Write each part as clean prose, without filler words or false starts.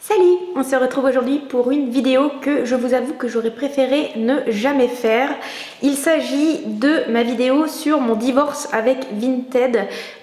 Salut, on se retrouve aujourd'hui pour une vidéo que je vous avoue que j'aurais préféré ne jamais faire. Il s'agit de ma vidéo sur mon divorce avec Vinted,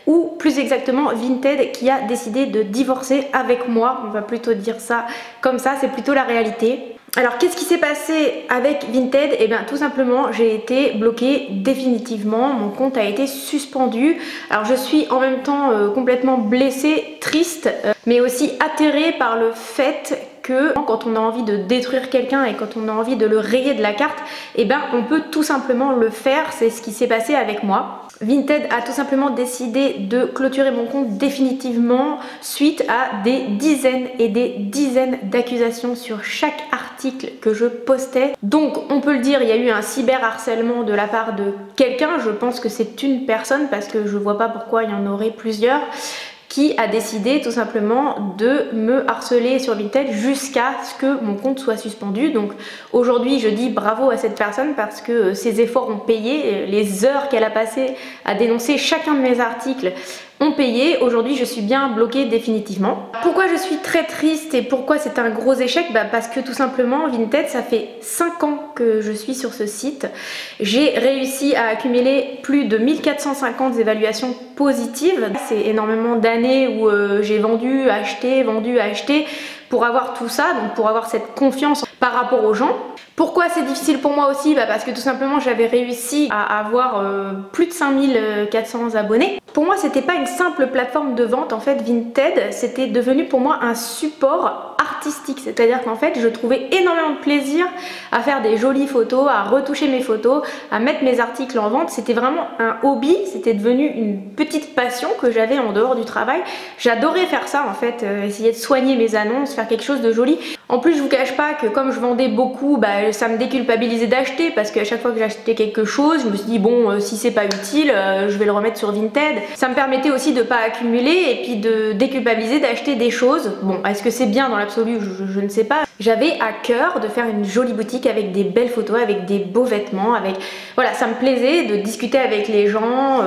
ou plus exactement Vinted qui a décidé de divorcer avec moi. On va plutôt dire ça comme ça, c'est plutôt la réalité. Alors qu'est-ce qui s'est passé avec Vinted? Eh bien tout simplement j'ai été bloquée définitivement, mon compte a été suspendu. Alors je suis en même temps complètement blessée, triste, mais aussi atterrée par le fait que quand on a envie de détruire quelqu'un et quand on a envie de le rayer de la carte, eh ben on peut tout simplement le faire. C'est ce qui s'est passé avec moi. Vinted a tout simplement décidé de clôturer mon compte définitivement suite à des dizaines et des dizaines d'accusations sur chaque article que je postais. Donc on peut le dire, il y a eu un cyberharcèlement de la part de quelqu'un. Je pense que c'est une personne parce que je vois pas pourquoi il y en aurait plusieurs, qui a décidé tout simplement de me harceler sur Vinted jusqu'à ce que mon compte soit suspendu. Donc aujourd'hui je dis bravo à cette personne parce que ses efforts ont payé, les heures qu'elle a passées à dénoncer chacun de mes articles ont payé. Aujourd'hui je suis bien bloquée définitivement. Pourquoi je suis très triste et pourquoi c'est un gros échec? Parce que tout simplement Vinted, ça fait 5 ans que je suis sur ce site. J'ai réussi à accumuler plus de 1450 évaluations positives. C'est énormément d'années où j'ai vendu, acheté pour avoir tout ça, donc pour avoir cette confiance par rapport aux gens. Pourquoi c'est difficile pour moi aussi? Parce que tout simplement j'avais réussi à avoir plus de 5400 abonnés. Pour moi c'était pas une simple plateforme de vente en fait. Vinted c'était devenu pour moi un support artistique, c'est-à-dire qu'en fait je trouvais énormément de plaisir à faire des jolies photos, à retoucher mes photos, à mettre mes articles en vente. C'était vraiment un hobby, c'était devenu une petite passion que j'avais en dehors du travail. J'adorais faire ça en fait, essayer de soigner mes annonces, faire quelque chose de joli. En plus je vous cache pas que comme je vendais beaucoup, ça me déculpabilisait d'acheter parce qu'à chaque fois que j'achetais quelque chose, je me suis dit bon si c'est pas utile, je vais le remettre sur Vinted. Ça me permettait aussi de pas accumuler et puis de déculpabiliser d'acheter des choses. Bon, est-ce que c'est bien dans l'absolu? Je ne sais pas. J'avais à cœur de faire une jolie boutique avec des belles photos, avec des beaux vêtements, avec... Voilà, ça me plaisait de discuter avec les gens.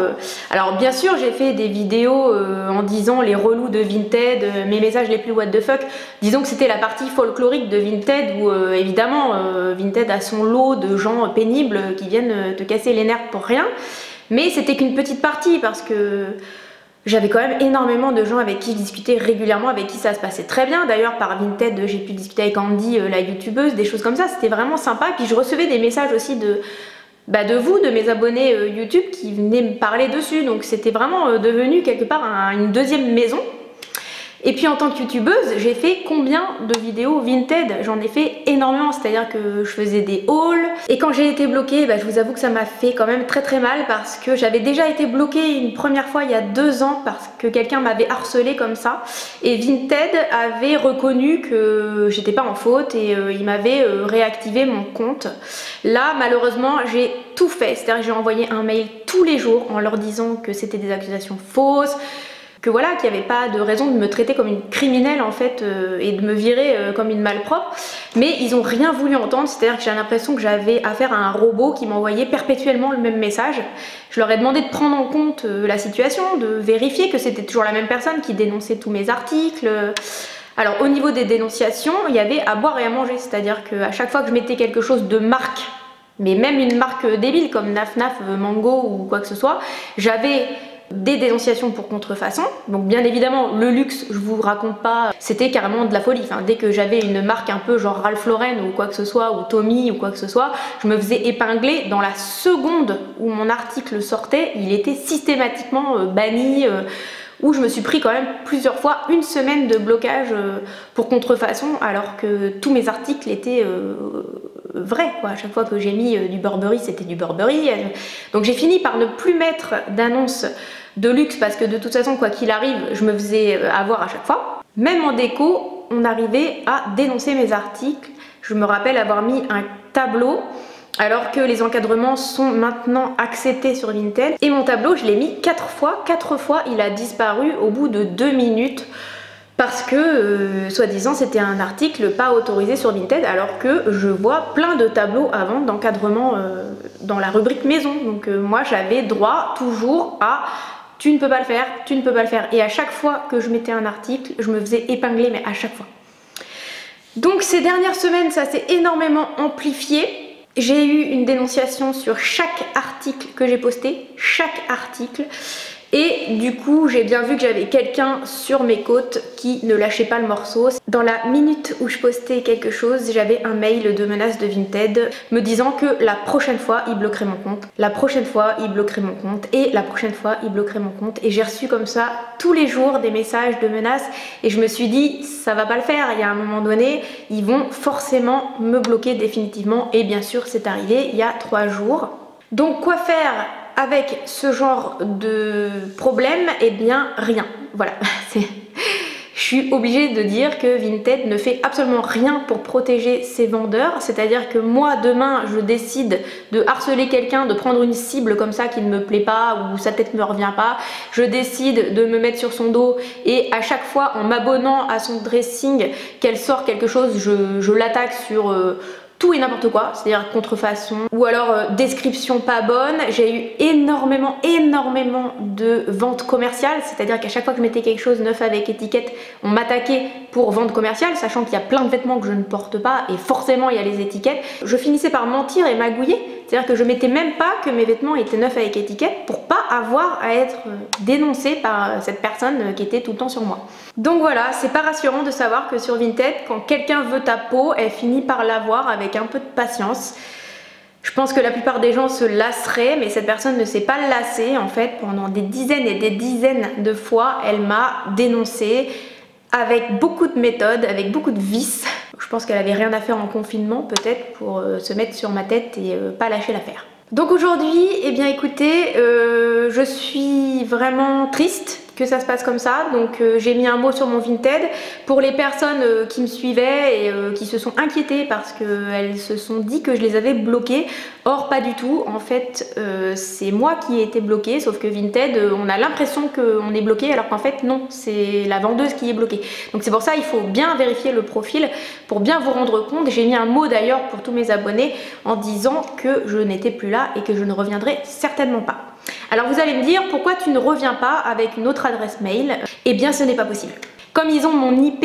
Alors bien sûr j'ai fait des vidéos en disant les relous de Vinted, mes messages les plus what the fuck. Disons que c'était la partie folklorique de Vinted où évidemment Vinted a son lot de gens pénibles qui viennent te casser les nerfs pour rien. Mais c'était qu'une petite partie parce que j'avais quand même énormément de gens avec qui je discutais régulièrement, avec qui ça se passait très bien. D'ailleurs par Vinted j'ai pu discuter avec Andy, la youtubeuse, des choses comme ça, c'était vraiment sympa. Puis je recevais des messages aussi de vous, de mes abonnés YouTube qui venaient me parler dessus. Donc c'était vraiment devenu quelque part une deuxième maison. Et puis en tant que youtubeuse, j'ai fait combien de vidéos Vinted? J'en ai fait énormément, c'est-à-dire que je faisais des hauls. Et quand j'ai été bloquée, je vous avoue que ça m'a fait quand même très mal parce que j'avais déjà été bloquée une première fois il y a 2 ans parce que quelqu'un m'avait harcelée comme ça. Et Vinted avait reconnu que j'étais pas en faute et il m'avait réactivé mon compte. Là, malheureusement, j'ai tout fait, c'est-à-dire que j'ai envoyé un mail tous les jours en leur disant que c'était des accusations fausses, que voilà, qu'il n'y avait pas de raison de me traiter comme une criminelle en fait et de me virer comme une malpropre. Mais ils ont rien voulu entendre, c'est-à-dire que j'ai l'impression que j'avais affaire à un robot qui m'envoyait perpétuellement le même message. Je leur ai demandé de prendre en compte la situation, de vérifier que c'était toujours la même personne qui dénonçait tous mes articles. Alors au niveau des dénonciations, il y avait à boire et à manger, c'est-à-dire qu'à chaque fois que je mettais quelque chose de marque, mais même une marque débile comme Naf Naf, Mango ou quoi que ce soit, j'avais des dénonciations pour contrefaçon. Donc bien évidemment le luxe, je vous raconte pas, c'était carrément de la folie. Enfin, dès que j'avais une marque un peu genre Ralph Lauren ou quoi que ce soit, ou Tommy ou quoi que ce soit, je me faisais épingler. Dans la seconde où mon article sortait, il était systématiquement banni, où je me suis pris quand même plusieurs fois 1 semaine de blocage pour contrefaçon, alors que tous mes articles étaient vrais quoi. À chaque fois que j'ai mis du Burberry, c'était du Burberry. Donc j'ai fini par ne plus mettre d'annonces de luxe parce que de toute façon quoi qu'il arrive je me faisais avoir à chaque fois. Même en déco on arrivait à dénoncer mes articles. Je me rappelle avoir mis un tableau alors que les encadrements sont maintenant acceptés sur Vinted, et mon tableau je l'ai mis 4 fois il a disparu au bout de 2 minutes parce que soi-disant c'était un article pas autorisé sur Vinted, alors que je vois plein de tableaux à vendre d'encadrement dans la rubrique maison. Donc moi j'avais droit toujours à tu ne peux pas le faire, tu ne peux pas le faire. Et à chaque fois que je mettais un article, je me faisais épingler, mais à chaque fois. Donc ces dernières semaines, ça s'est énormément amplifié. J'ai eu une dénonciation sur chaque article que j'ai posté, chaque article. Et du coup, j'ai bien vu que j'avais quelqu'un sur mes côtes qui ne lâchait pas le morceau. Dans la minute où je postais quelque chose, j'avais un mail de menace de Vinted me disant que la prochaine fois, il bloquerait mon compte. La prochaine fois, il bloquerait mon compte. Et la prochaine fois, il bloquerait mon compte. Et j'ai reçu comme ça tous les jours des messages de menaces. Et je me suis dit, ça va pas le faire. Il y a un moment donné, ils vont forcément me bloquer définitivement. Et bien sûr, c'est arrivé il y a 3 jours. Donc quoi faire avec ce genre de problème? Eh bien rien, voilà. Je suis obligée de dire que Vinted ne fait absolument rien pour protéger ses vendeurs, c'est-à-dire que moi demain je décide de harceler quelqu'un, de prendre une cible comme ça qui ne me plaît pas ou sa tête ne me revient pas, je décide de me mettre sur son dos et à chaque fois en m'abonnant à son dressing qu'elle sort quelque chose, je l'attaque sur tout et n'importe quoi, c'est-à-dire contrefaçon ou alors description pas bonne. J'ai eu énormément de ventes commerciales, c'est-à-dire qu'à chaque fois que je mettais quelque chose neuf avec étiquette, on m'attaquait pour vente commerciale, sachant qu'il y a plein de vêtements que je ne porte pas et forcément il y a les étiquettes. Je finissais par mentir et magouiller, c'est-à-dire que je mettais même pas que mes vêtements étaient neufs avec étiquette pour pas avoir à être dénoncée par cette personne qui était tout le temps sur moi. Donc voilà, c'est pas rassurant de savoir que sur Vinted, quand quelqu'un veut ta peau, elle finit par l'avoir avec un peu de patience. Je pense que la plupart des gens se lasseraient, mais cette personne ne s'est pas lassée. En fait, pendant des dizaines et des dizaines de fois, elle m'a dénoncée avec beaucoup de méthodes, avec beaucoup de vices. Je pense qu'elle avait rien à faire en confinement, peut-être, pour se mettre sur ma tête et pas lâcher l'affaire. Donc aujourd'hui, eh bien écoutez, je suis vraiment triste que ça se passe comme ça, donc j'ai mis un mot sur mon Vinted pour les personnes qui me suivaient et qui se sont inquiétées parce qu'elles se sont dit que je les avais bloquées. Or pas du tout, en fait c'est moi qui ai été bloquée, sauf que Vinted on a l'impression qu'on est bloqué alors qu'en fait non, c'est la vendeuse qui est bloquée. Donc c'est pour ça il faut bien vérifier le profil pour bien vous rendre compte. J'ai mis un mot d'ailleurs pour tous mes abonnés en disant que je n'étais plus là et que je ne reviendrai certainement pas. Alors vous allez me dire, pourquoi tu ne reviens pas avec une autre adresse mail? Eh bien ce n'est pas possible. Comme ils ont mon IP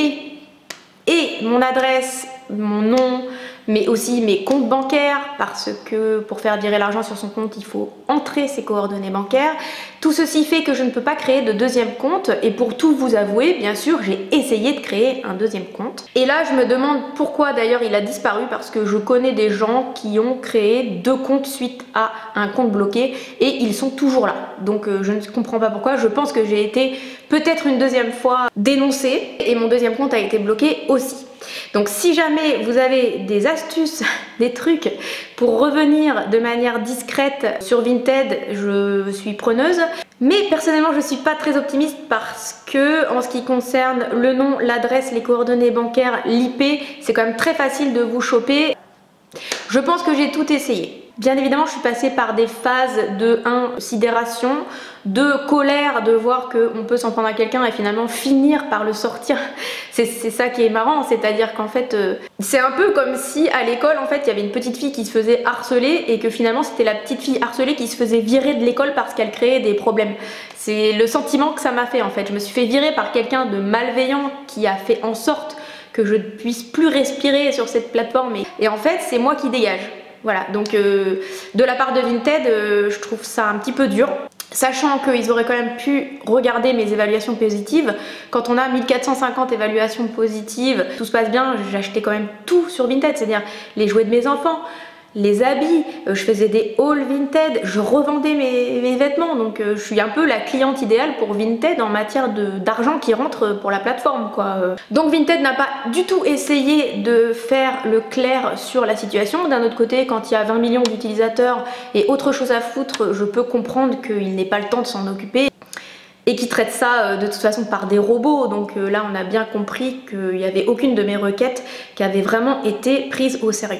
et mon adresse, mon nom, mais aussi mes comptes bancaires, parce que pour faire virer l'argent sur son compte, il faut entrer ses coordonnées bancaires. Tout ceci fait que je ne peux pas créer de deuxième compte et pour tout vous avouer, bien sûr, j'ai essayé de créer un deuxième compte. Et là, je me demande pourquoi d'ailleurs il a disparu, parce que je connais des gens qui ont créé 2 comptes suite à un compte bloqué et ils sont toujours là. Donc je ne comprends pas pourquoi. Je pense que j'ai été peut-être une deuxième fois dénoncée et mon deuxième compte a été bloqué aussi. Donc si jamais vous avez des astuces, des trucs pour revenir de manière discrète sur Vinted, je suis preneuse. Mais personnellement je suis pas très optimiste parce que en ce qui concerne le nom, l'adresse, les coordonnées bancaires, l'IP, c'est quand même très facile de vous choper. Je pense que j'ai tout essayé. Bien évidemment, je suis passée par des phases de 1, sidération, 2, colère de voir qu'on peut s'en prendre à quelqu'un et finalement finir par le sortir. C'est ça qui est marrant, c'est-à-dire qu'en fait, c'est un peu comme si à l'école, en fait, il y avait une petite fille qui se faisait harceler et que finalement, c'était la petite fille harcelée qui se faisait virer de l'école parce qu'elle créait des problèmes. C'est le sentiment que ça m'a fait en fait. Je me suis fait virer par quelqu'un de malveillant qui a fait en sorte que je ne puisse plus respirer sur cette plateforme et en fait, c'est moi qui dégage. Voilà, donc de la part de Vinted, je trouve ça un petit peu dur. Sachant qu'ils auraient quand même pu regarder mes évaluations positives. Quand on a 1450 évaluations positives, tout se passe bien, j'achetais quand même tout sur Vinted, c'est-à-dire les jouets de mes enfants, les habits, je faisais des hauls Vinted, je revendais mes vêtements, donc je suis un peu la cliente idéale pour Vinted en matière d'argent qui rentre pour la plateforme quoi. Donc Vinted n'a pas du tout essayé de faire le clair sur la situation. D'un autre côté, quand il y a 20 millions d'utilisateurs et autre chose à foutre, je peux comprendre qu'il n'ait pas le temps de s'en occuper et qui traite ça de toute façon par des robots. Donc là on a bien compris qu'il n'y avait aucune de mes requêtes qui avait vraiment été prise au sérieux.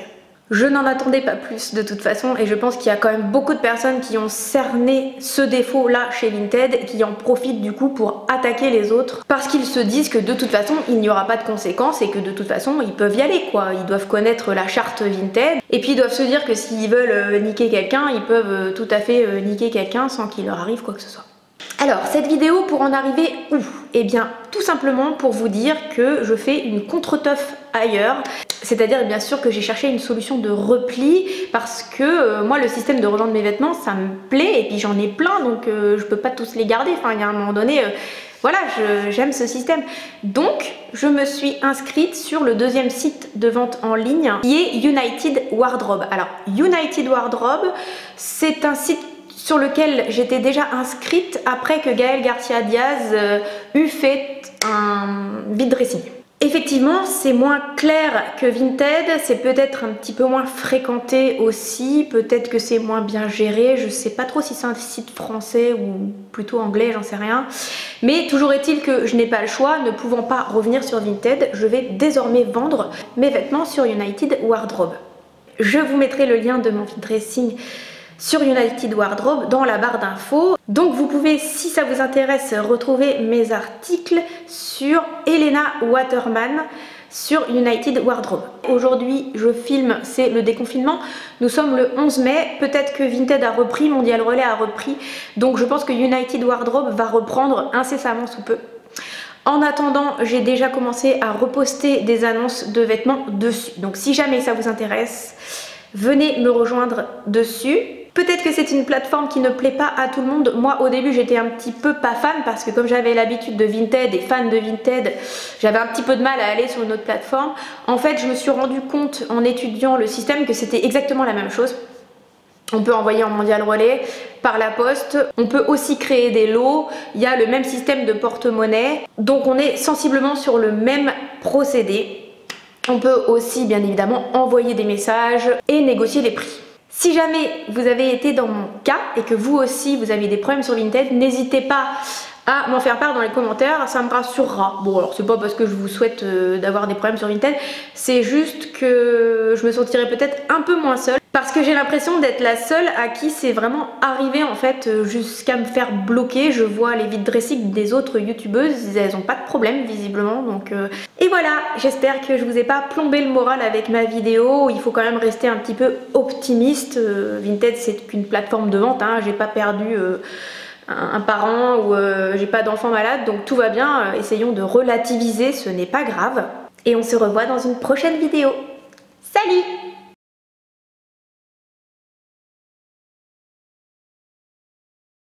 Je n'en attendais pas plus de toute façon et je pense qu'il y a quand même beaucoup de personnes qui ont cerné ce défaut là chez Vinted et qui en profitent du coup pour attaquer les autres parce qu'ils se disent que de toute façon il n'y aura pas de conséquences et que de toute façon ils peuvent y aller quoi. Ils doivent connaître la charte Vinted et puis ils doivent se dire que s'ils veulent niquer quelqu'un, ils peuvent tout à fait niquer quelqu'un sans qu'il leur arrive quoi que ce soit. Alors, cette vidéo pour en arriver où? Eh bien, tout simplement pour vous dire que je fais une contre-teuf ailleurs. C'est-à-dire bien sûr que j'ai cherché une solution de repli parce que moi le système de revendre mes vêtements ça me plaît et puis j'en ai plein donc je peux pas tous les garder. Enfin, il y a un moment donné, voilà, j'aime ce système. Donc, je me suis inscrite sur le deuxième site de vente en ligne qui est United Wardrobe. Alors, United Wardrobe, c'est un site sur lequel j'étais déjà inscrite après que Gaël Garcia Diaz eut fait un vide dressing. Effectivement, c'est moins clair que Vinted, c'est peut-être un petit peu moins fréquenté aussi, peut-être que c'est moins bien géré, je sais pas trop si c'est un site français ou plutôt anglais, j'en sais rien. Mais toujours est-il que je n'ai pas le choix, ne pouvant pas revenir sur Vinted, je vais désormais vendre mes vêtements sur United Wardrobe. Je vous mettrai le lien de mon vide dressing sur United Wardrobe dans la barre d'infos. Donc vous pouvez, si ça vous intéresse, retrouver mes articles sur Helena Waterman sur United Wardrobe. Aujourd'hui je filme, c'est le déconfinement, nous sommes le 11 mai, peut-être que Vinted a repris, Mondial Relais a repris, donc je pense que United Wardrobe va reprendre incessamment sous peu. En attendant, j'ai déjà commencé à reposter des annonces de vêtements dessus, donc si jamais ça vous intéresse, venez me rejoindre dessus. Peut-être que c'est une plateforme qui ne plaît pas à tout le monde. Moi au début j'étais un petit peu pas fan parce que comme j'avais l'habitude de Vinted et fan de Vinted, j'avais un petit peu de mal à aller sur une autre plateforme. En fait je me suis rendu compte en étudiant le système que c'était exactement la même chose. On peut envoyer en Mondial Relais par la poste, on peut aussi créer des lots, il y a le même système de porte-monnaie, donc on est sensiblement sur le même procédé. On peut aussi bien évidemment envoyer des messages et négocier les prix. Si jamais vous avez été dans mon cas et que vous aussi vous avez des problèmes sur Vinted, n'hésitez pas à m'en faire part dans les commentaires, ça me rassurera. Bon alors c'est pas parce que je vous souhaite d'avoir des problèmes sur Vinted, c'est juste que je me sentirais peut-être un peu moins seule parce que j'ai l'impression d'être la seule à qui c'est vraiment arrivé en fait jusqu'à me faire bloquer. Je vois les vide dressing des autres youtubeuses, elles ont pas de problème visiblement donc et voilà, j'espère que je vous ai pas plombé le moral avec ma vidéo. Il faut quand même rester un petit peu optimiste. Vinted c'est qu'une plateforme de vente, hein. J'ai pas perdu un parent ou j'ai pas d'enfant malade donc tout va bien. Essayons de relativiser, ce n'est pas grave et on se revoit dans une prochaine vidéo. Salut!